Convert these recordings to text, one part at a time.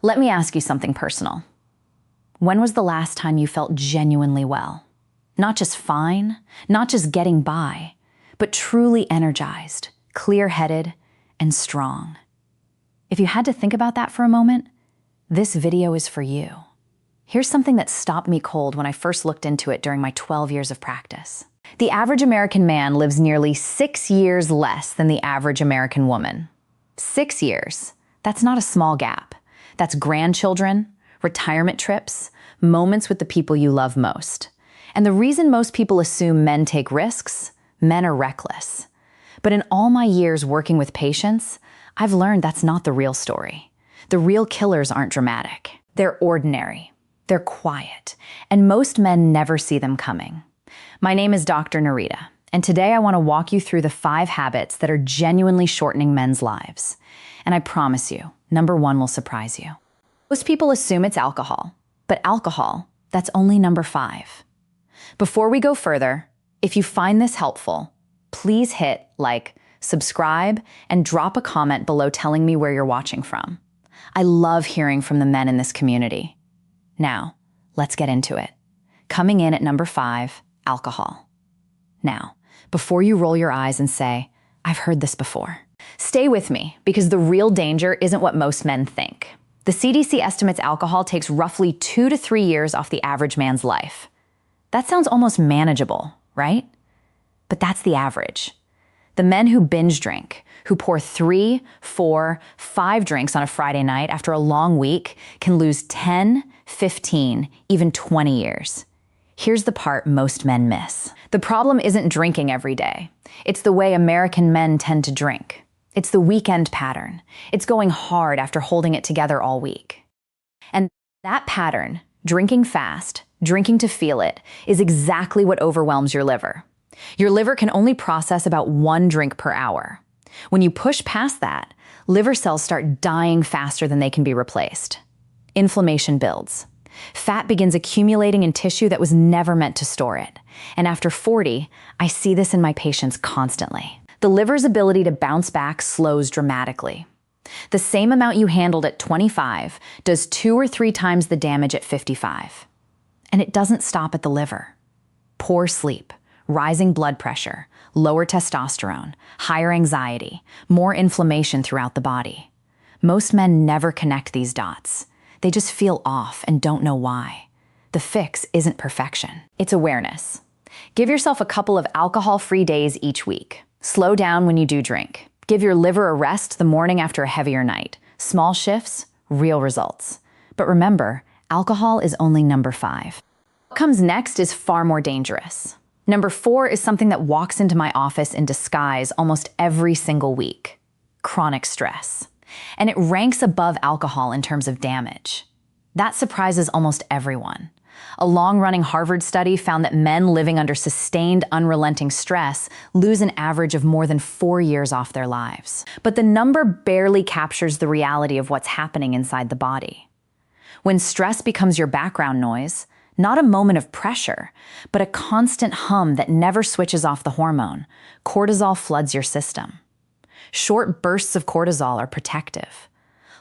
Let me ask you something personal. When was the last time you felt genuinely well? Not just fine, not just getting by, but truly energized, clear-headed, and strong. If you had to think about that for a moment, this video is for you. Here's something that stopped me cold when I first looked into it during my 12 years of practice. The average American man lives nearly 6 years less than the average American woman. 6 years. That's not a small gap. That's grandchildren, retirement trips, moments with the people you love most. And the reason most people assume men take risks, men are reckless. But in all my years working with patients, I've learned that's not the real story. The real killers aren't dramatic. They're ordinary. They're quiet. And most men never see them coming. My name is Dr. Nerita, and today I want to walk you through the 5 habits that are genuinely shortening men's lives. And I promise you, number 1 will surprise you. Most people assume it's alcohol, but alcohol, that's only number 5. Before we go further, if you find this helpful, please hit like, subscribe, and drop a comment below telling me where you're watching from. I love hearing from the men in this community. Now, let's get into it. Coming in at number 5, alcohol. Now, before you roll your eyes and say, I've heard this before, stay with me because the real danger isn't what most men think. The CDC estimates alcohol takes roughly 2 to 3 years off the average man's life. That sounds almost manageable, right? But that's the average. The men who binge drink, who pour 3, 4, 5 drinks on a Friday night after a long week can lose 10, 15, even 20 years. Here's the part most men miss. The problem isn't drinking every day. It's the way American men tend to drink. It's the weekend pattern. It's going hard after holding it together all week. And that pattern, drinking fast, drinking to feel it, is exactly what overwhelms your liver. Your liver can only process about 1 drink per hour. When you push past that, liver cells start dying faster than they can be replaced. Inflammation builds. Fat begins accumulating in tissue that was never meant to store it. And after 40, I see this in my patients constantly. The liver's ability to bounce back slows dramatically. The same amount you handled at 25 does 2 or 3 times the damage at 55. And it doesn't stop at the liver. Poor sleep, rising blood pressure, lower testosterone, higher anxiety, more inflammation throughout the body. Most men never connect these dots. They just feel off and don't know why. The fix isn't perfection. It's awareness. Give yourself a couple of alcohol-free days each week. Slow down when you do drink. Give your liver a rest the morning after a heavier night. Small shifts, real results. But remember, alcohol is only number 5. What comes next is far more dangerous. Number 4 is something that walks into my office in disguise almost every single week. Chronic stress. And it ranks above alcohol in terms of damage. That surprises almost everyone. A long-running Harvard study found that men living under sustained, unrelenting stress lose an average of more than 4 years off their lives. But the number barely captures the reality of what's happening inside the body. When stress becomes your background noise, not a moment of pressure, but a constant hum that never switches off the hormone, cortisol floods your system. Short bursts of cortisol are protective.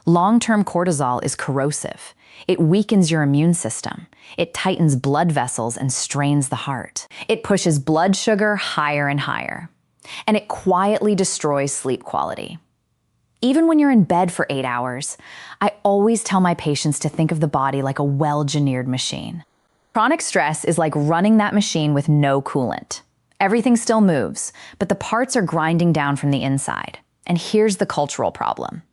Long-term cortisol is corrosive. It weakens your immune system. It tightens blood vessels and strains the heart. It pushes blood sugar higher and higher. And it quietly destroys sleep quality. Even when you're in bed for 8 hours, I always tell my patients to think of the body like a well-engineered machine. Chronic stress is like running that machine with no coolant. Everything still moves, but the parts are grinding down from the inside. And here's the cultural problem.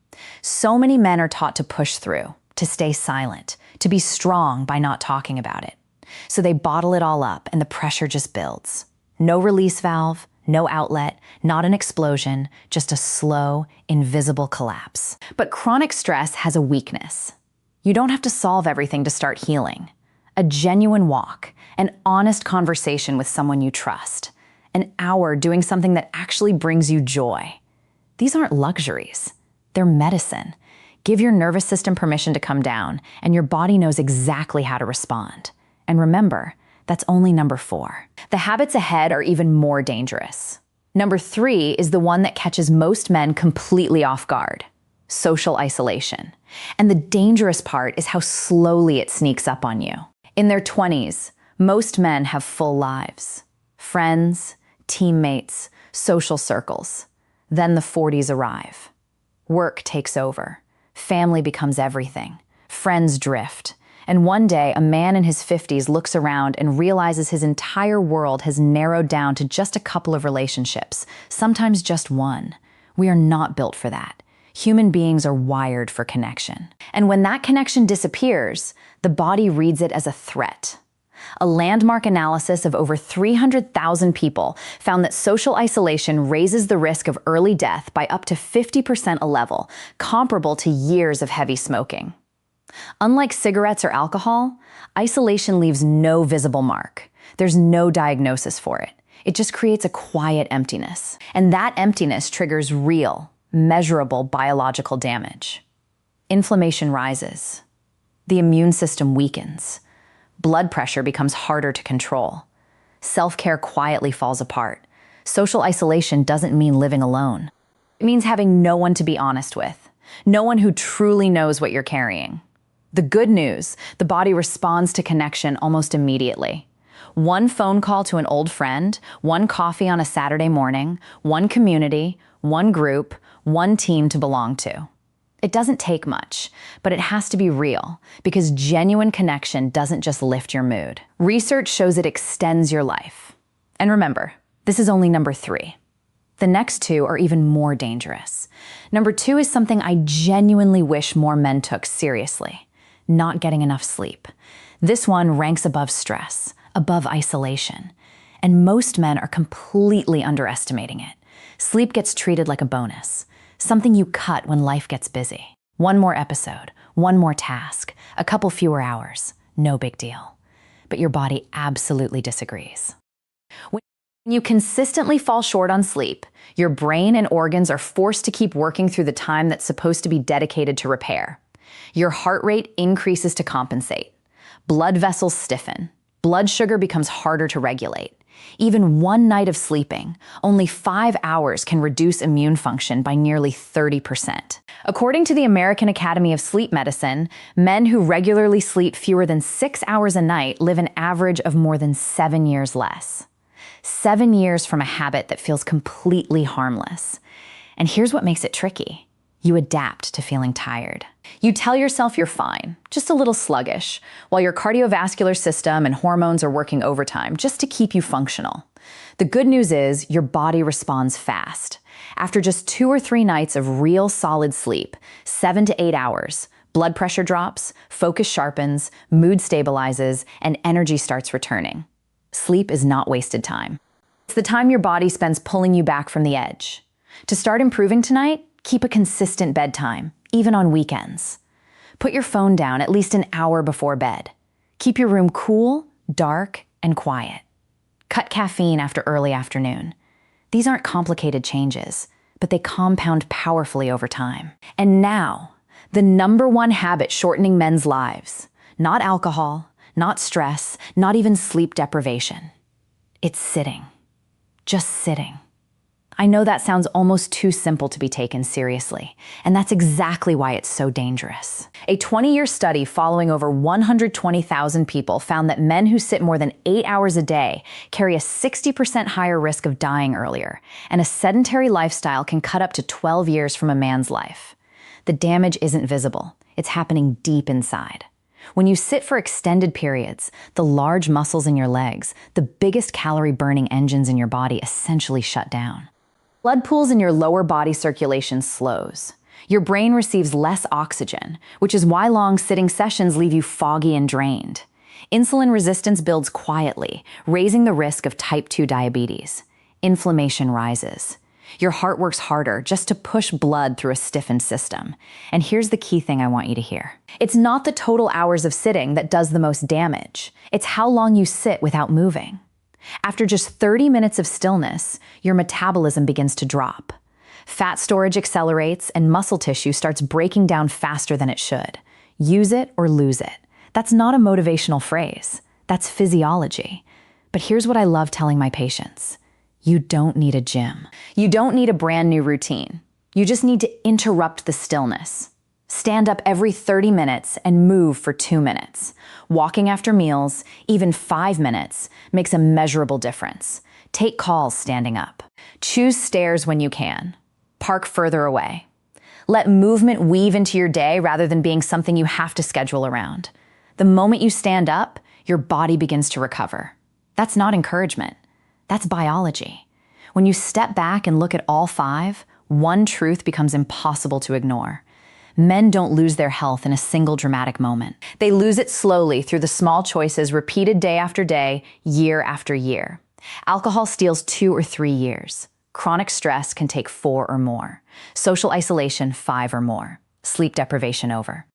So many men are taught to push through, to stay silent, to be strong by not talking about it. So they bottle it all up and the pressure just builds. No release valve, no outlet, not an explosion, just a slow, invisible collapse. But chronic stress has a weakness. You don't have to solve everything to start healing. A genuine walk, an honest conversation with someone you trust, an hour doing something that actually brings you joy. These aren't luxuries. They're medicine. Give your nervous system permission to come down, and your body knows exactly how to respond. And remember, that's only number 4. The habits ahead are even more dangerous. Number 3 is the one that catches most men completely off guard. social isolation. And the dangerous part is how slowly it sneaks up on you. In their 20s, most men have full lives. Friends, teammates, social circles. Then the 40s arrive. Work takes over. Family becomes everything. Friends drift. And one day, a man in his 50s looks around and realizes his entire world has narrowed down to just a couple of relationships, sometimes just one. We are not built for that. Human beings are wired for connection. And when that connection disappears, the body reads it as a threat. A landmark analysis of over 300,000 people found that social isolation raises the risk of early death by up to 50% a level, comparable to years of heavy smoking. Unlike cigarettes or alcohol, isolation leaves no visible mark. There's no diagnosis for it. It just creates a quiet emptiness. And that emptiness triggers real, measurable biological damage. Inflammation rises. The immune system weakens. Blood pressure becomes harder to control. Self-care quietly falls apart. Social isolation doesn't mean living alone. It means having no one to be honest with, no one who truly knows what you're carrying. The good news, the body responds to connection almost immediately. One phone call to an old friend, one coffee on a Saturday morning, one community, one group, one team to belong to. It doesn't take much, but it has to be real, because genuine connection doesn't just lift your mood. Research shows it extends your life. And remember, this is only number 3. The next 2 are even more dangerous. Number 2 is something I genuinely wish more men took seriously: not getting enough sleep. This one ranks above stress, above isolation, and most men are completely underestimating it. Sleep gets treated like a bonus, something you cut when life gets busy. One more episode, one more task, a couple fewer hours, no big deal. But your body absolutely disagrees. When you consistently fall short on sleep, your brain and organs are forced to keep working through the time that's supposed to be dedicated to repair. Your heart rate increases to compensate. Blood vessels stiffen. Blood sugar becomes harder to regulate. Even one night of sleeping, only 5 hours, can reduce immune function by nearly 30%. According to the American Academy of Sleep Medicine, men who regularly sleep fewer than 6 hours a night live an average of more than 7 years less. 7 years from a habit that feels completely harmless. And here's what makes it tricky. You adapt to feeling tired. You tell yourself you're fine, just a little sluggish, while your cardiovascular system and hormones are working overtime just to keep you functional. The good news is your body responds fast. After just 2 or 3 nights of real solid sleep, 7 to 8 hours, blood pressure drops, focus sharpens, mood stabilizes, and energy starts returning. Sleep is not wasted time. It's the time your body spends pulling you back from the edge. To start improving tonight, keep a consistent bedtime, even on weekends. Put your phone down at least an hour before bed. Keep your room cool, dark, and quiet. Cut caffeine after early afternoon. These aren't complicated changes, but they compound powerfully over time. And now, the number 1 habit shortening men's lives. Not alcohol, not stress, not even sleep deprivation. It's sitting. Just sitting. I know that sounds almost too simple to be taken seriously, and that's exactly why it's so dangerous. A 20-year study following over 120,000 people found that men who sit more than 8 hours a day carry a 60% higher risk of dying earlier, and a sedentary lifestyle can cut up to 12 years from a man's life. The damage isn't visible. It's happening deep inside. When you sit for extended periods, the large muscles in your legs, the biggest calorie-burning engines in your body, essentially shut down. Blood pools in your lower body circulation slows. Your brain receives less oxygen, which is why long sitting sessions leave you foggy and drained. Insulin resistance builds quietly, raising the risk of type 2 diabetes. Inflammation rises. Your heart works harder just to push blood through a stiffened system. And here's the key thing I want you to hear. It's not the total hours of sitting that does the most damage. It's how long you sit without moving. After just 30 minutes of stillness, your metabolism begins to drop. Fat storage accelerates and muscle tissue starts breaking down faster than it should. Use it or lose it. That's not a motivational phrase. That's physiology. But here's what I love telling my patients. You don't need a gym. You don't need a brand new routine. You just need to interrupt the stillness. Stand up every 30 minutes and move for 2 minutes. Walking after meals, even 5 minutes, makes a measurable difference. Take calls standing up. Choose stairs when you can. Park further away. Let movement weave into your day rather than being something you have to schedule around. The moment you stand up, your body begins to recover. That's not encouragement. That's biology. When you step back and look at all 5, one truth becomes impossible to ignore. Men don't lose their health in a single dramatic moment. They lose it slowly through the small choices repeated day after day, year after year. Alcohol steals 2 or 3 years. Chronic stress can take 4 or more. Social isolation, 5 or more. Sleep deprivation over.